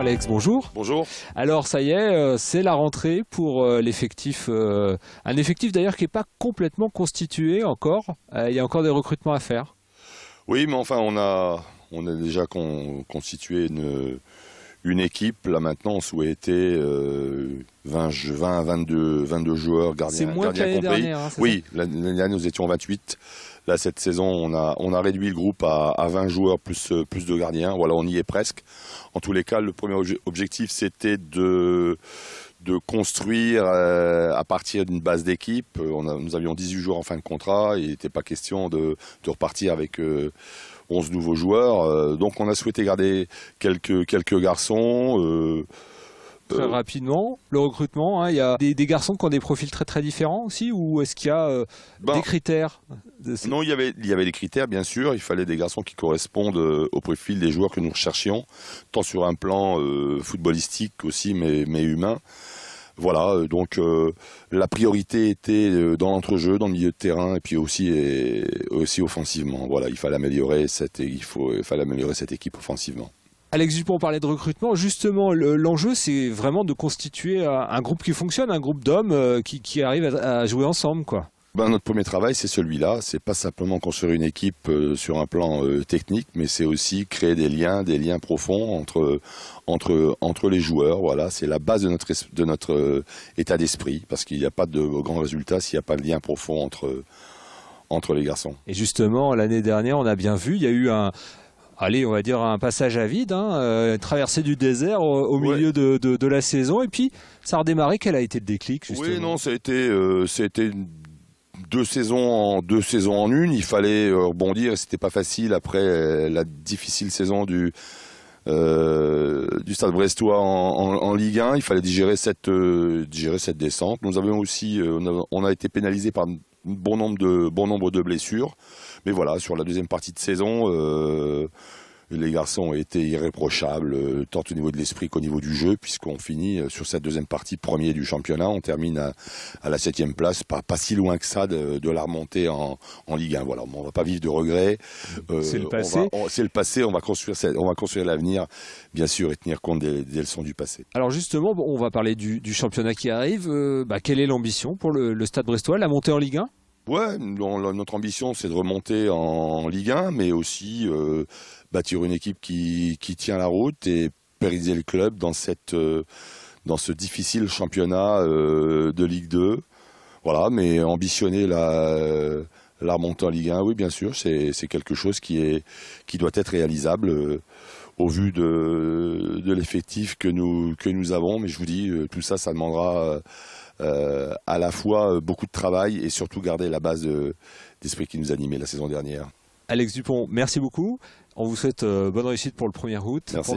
Alex, bonjour. Bonjour. Alors ça y est, c'est la rentrée pour l'effectif, un effectif d'ailleurs qui n'est pas complètement constitué encore. Il y a encore des recrutements à faire. Oui, mais enfin on a déjà constitué une équipe. Là maintenant on souhaitait 20 à 22 joueurs, gardiens, C'est moins que l'année compris. dernière, hein, Oui, l'année dernière nous étions 28. Là cette saison on a réduit le groupe à 20 joueurs plus de gardiens. Voilà, on y est presque. En tous les cas, le premier objectif c'était de construire à partir d'une base d'équipe. Nous avions 18 joueurs en fin de contrat. Il n'était pas question de repartir avec 11 nouveaux joueurs. Donc on a souhaité garder quelques garçons. Très rapidement, le recrutement, hein, il y a des garçons qui ont des profils très très différents aussi, ou est-ce qu'il y a des critères Non, il y avait des critères, bien sûr. Il fallait des garçons qui correspondent au profil des joueurs que nous recherchions, tant sur un plan footballistique aussi, mais humain. Voilà, donc la priorité était dans l'entrejeu, dans le milieu de terrain, et puis aussi offensivement. Voilà, il fallait améliorer cette équipe offensivement. Alex Dupont parlait de recrutement. Justement, l'enjeu, c'est vraiment de constituer un groupe qui fonctionne, un groupe d'hommes qui arrivent à jouer ensemble, quoi. Notre premier travail, c'est celui-là. C'est pas simplement construire une équipe sur un plan technique, mais c'est aussi créer des liens profonds entre les joueurs. Voilà, c'est la base de notre état d'esprit, parce qu'il n'y a pas de grands résultats s'il n'y a pas de lien profond entre les garçons. Et justement, l'année dernière, on a bien vu, il y a eu on va dire un passage à vide, traversée du désert au milieu de la saison, et puis ça a redémarré. Quel a été le déclic, justement? Oui, non, ça a été deux saisons en une. Il fallait rebondir, et c'était pas facile après la difficile saison du Stade Brestois en Ligue 1. Il fallait digérer cette descente. Nous avions aussi, on a été pénalisé par bon nombre de blessures. Mais voilà, sur la deuxième partie de saison, les garçons ont été irréprochables, tant au niveau de l'esprit qu'au niveau du jeu, puisqu'on finit sur cette deuxième partie premier du championnat. On termine à la 7e place, pas si loin que ça de la remontée en Ligue 1. Voilà, on ne va pas vivre de regrets. C'est le passé. C'est le passé, on va construire l'avenir, bien sûr, et tenir compte des leçons du passé. Alors justement, on va parler du championnat qui arrive. Quelle est l'ambition pour le Stade Brestois, la montée en Ligue 1? Ouais, notre ambition, c'est de remonter en Ligue 1, mais aussi bâtir une équipe qui tient la route et pérenniser le club dans ce difficile championnat de Ligue 2. Voilà, mais ambitionner la remontée en Ligue 1, oui, bien sûr, c'est quelque chose qui doit être réalisable au vu de l'effectif que nous avons. Mais je vous dis, tout ça demandera à la fois beaucoup de travail et surtout garder la base d'esprit qui nous animait la saison dernière. Alex Dupont, merci beaucoup. On vous souhaite bonne réussite pour le 1er août. Merci.